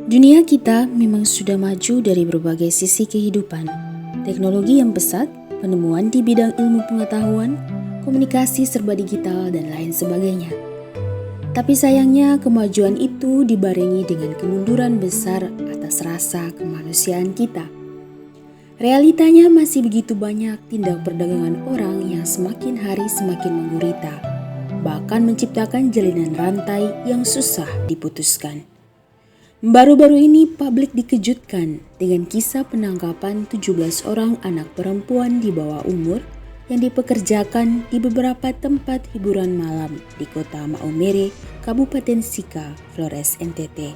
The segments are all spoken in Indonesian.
Dunia kita memang sudah maju dari berbagai sisi kehidupan. Teknologi yang pesat, penemuan di bidang ilmu pengetahuan, komunikasi serba digital, dan lain sebagainya. Tapi sayangnya kemajuan itu dibarengi dengan kemunduran besar atas rasa kemanusiaan kita. Realitanya masih begitu banyak tindak perdagangan orang yang semakin hari semakin menggurita, bahkan menciptakan jalinan rantai yang susah diputuskan. Baru-baru ini publik dikejutkan dengan kisah penangkapan 17 orang anak perempuan di bawah umur yang dipekerjakan di beberapa tempat hiburan malam di kota Maumere, Kabupaten Sika, Flores, NTT,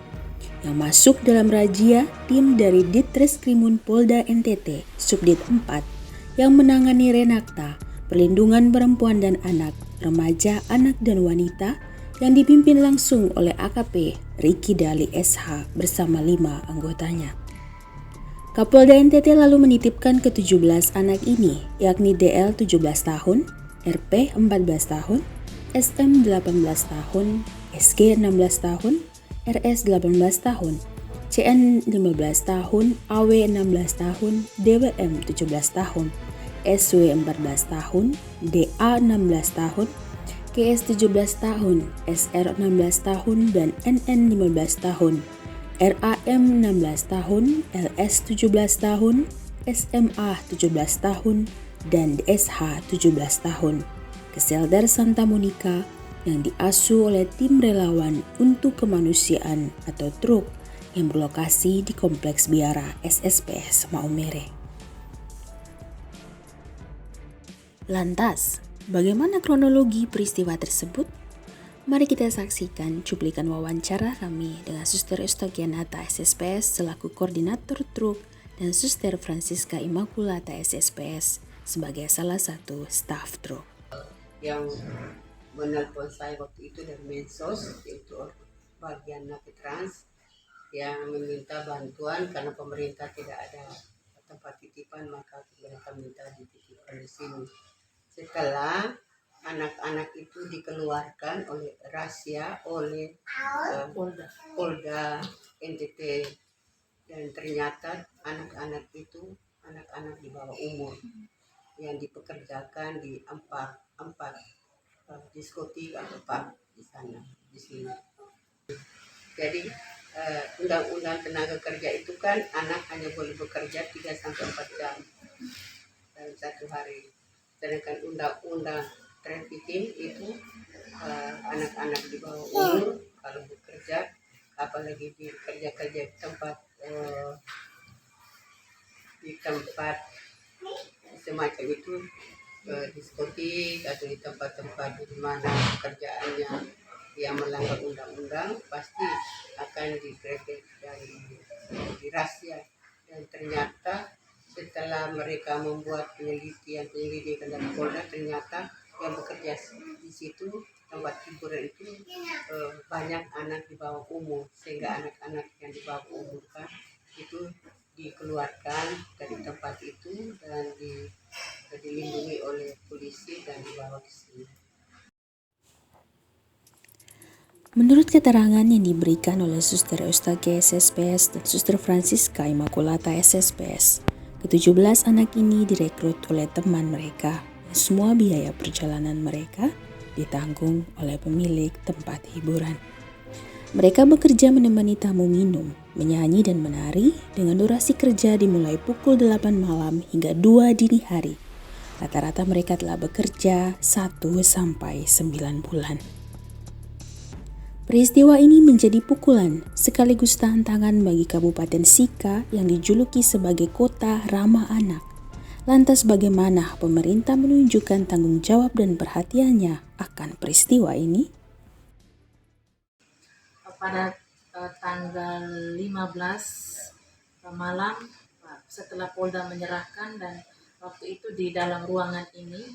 yang masuk dalam razia tim dari Ditreskrimum Polda NTT, Subdit 4, yang menangani Renakta, perlindungan perempuan dan anak, remaja, anak dan wanita, yang dipimpin langsung oleh AKP Riki Dali SH bersama 5 anggotanya. Kapolda NTT lalu menitipkan ke-17 anak ini, yakni DL 17 tahun, RP 14 tahun, SM 18 tahun, SG 16 tahun, RS 18 tahun, CN 15 tahun, AW 16 tahun, DWM 17 tahun, SW 14 tahun, DA 16 tahun, KS 17 tahun, SR 16 tahun, dan NN 15 tahun, RAM 16 tahun, LS 17 tahun, SMA 17 tahun, dan DSH 17 tahun, ke Shelter Santa Monica yang diasuh oleh tim relawan untuk kemanusiaan atau TRUK yang berlokasi di Kompleks Biara SSPS Maumere. Lantas, bagaimana kronologi peristiwa tersebut? Mari kita saksikan cuplikan wawancara kami dengan Suster Eustachianata SSPS selaku Koordinator TRUK dan Suster Francisca Immaculata SSPS sebagai salah satu staf TRUK. Yang menelpon saya waktu itu dari Mensos, yaitu bagian Napi Trans, yang meminta bantuan karena pemerintah tidak ada tempat titipan, maka mereka minta dititipkan di sini. Setelah anak-anak itu dikeluarkan oleh rahasia oleh Polda NTT, dan ternyata anak-anak itu anak-anak di bawah umur yang dipekerjakan di empat diskotik atau pub di sana di sini. Jadi undang-undang tenaga kerja itu kan anak hanya boleh bekerja 3-4 jam dalam satu hari. Sedangkan undang-undang trafficking itu anak-anak di bawah umur kalau bekerja, apalagi di kerja-kerja di tempat semacam itu, diskotik atau di tempat-tempat di mana pekerjaannya yang melanggar undang-undang, pasti akan digrepek dan dirahsia. Dan ternyata setelah mereka membuat penyelidikan dan Polda, ternyata yang bekerja di situ tempat hiburan itu banyak anak di bawah umur, sehingga anak-anak yang di bawah umur kan itu dikeluarkan dari tempat itu dan dilindungi oleh polisi dan dibawa ke sini. Menurut keterangan yang diberikan oleh Suster Eustache SSPS dan Suster Francisca Immaculata SSPS, ke-17 anak ini direkrut oleh teman mereka dan semua biaya perjalanan mereka ditanggung oleh pemilik tempat hiburan. Mereka bekerja menemani tamu minum, menyanyi dan menari dengan durasi kerja dimulai pukul 8 malam hingga 2 dini hari. Rata-rata mereka telah bekerja 1-9 bulan. Peristiwa ini menjadi pukulan sekaligus tantangan bagi Kabupaten Sika yang dijuluki sebagai kota ramah anak. Lantas bagaimana pemerintah menunjukkan tanggung jawab dan perhatiannya akan peristiwa ini? Pada tanggal 15 malam, setelah Polda menyerahkan, dan waktu itu di dalam ruangan ini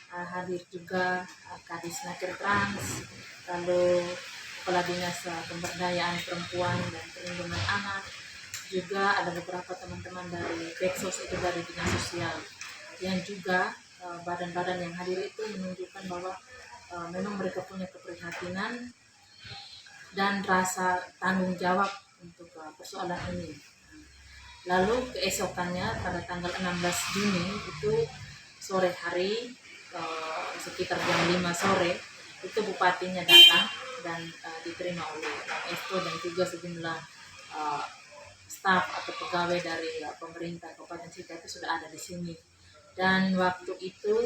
hadir juga Kadis Naker Trans, lalu Kepala Dinas Pemberdayaan Perempuan dan Perlindungan Anak, juga ada beberapa teman-teman dari Beksos, itu dari Dinas Sosial, yang juga badan-badan yang hadir itu menunjukkan bahwa memang mereka punya keprihatinan dan rasa tanggung jawab untuk persoalan ini. Lalu keesokannya pada tanggal 16 Juni itu sore hari sekitar jam 5 sore itu bupatinya datang dan diterima oleh Bang Esto dan juga sejumlah staf atau pegawai dari pemerintah Kabupaten Sika itu sudah ada di sini. Dan waktu itu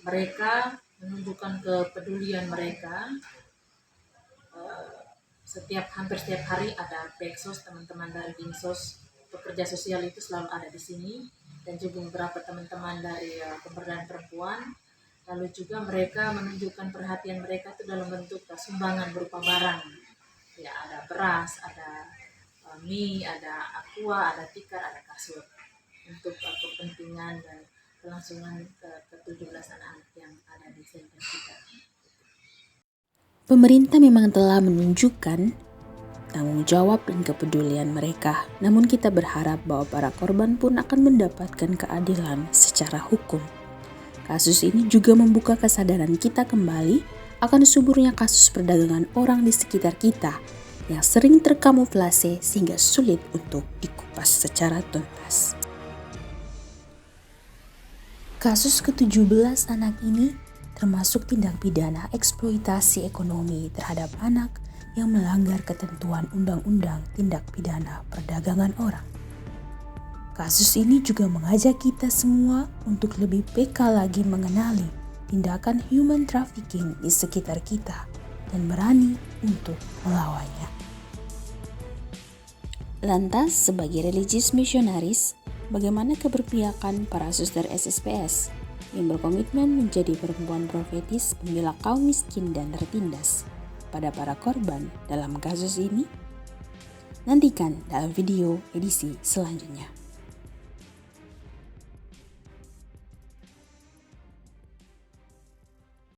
mereka menunjukkan kepedulian mereka. Hampir setiap hari ada Peksos, teman-teman dari Dinsos pekerja sosial itu selalu ada di sini, dan juga beberapa teman-teman dari pemberdayaan perempuan. Lalu juga mereka menunjukkan perhatian mereka itu dalam bentuk sumbangan berupa barang. Ya, ada beras, ada mie, ada aqua, ada tikar, ada kasur untuk kepentingan dan kelangsungan ke-17 anak-anak yang ada di center kita. Pemerintah memang telah menunjukkan tanggung jawab dan kepedulian mereka, namun kita berharap bahwa para korban pun akan mendapatkan keadilan secara hukum. Kasus ini juga membuka kesadaran kita kembali akan suburnya kasus perdagangan orang di sekitar kita yang sering terkamuflase sehingga sulit untuk dikupas secara tuntas. Kasus ke-17 anak ini termasuk tindak pidana eksploitasi ekonomi terhadap anak yang melanggar ketentuan Undang-Undang Tindak Pidana Perdagangan Orang. Kasus ini juga mengajak kita semua untuk lebih peka lagi mengenali tindakan human trafficking di sekitar kita dan berani untuk melawannya. Lantas, sebagai religious missionaries, bagaimana keberpihakan para suster SSPS yang berkomitmen menjadi perempuan profetis pembela kaum miskin dan tertindas pada para korban dalam kasus ini? Nantikan dalam video edisi selanjutnya.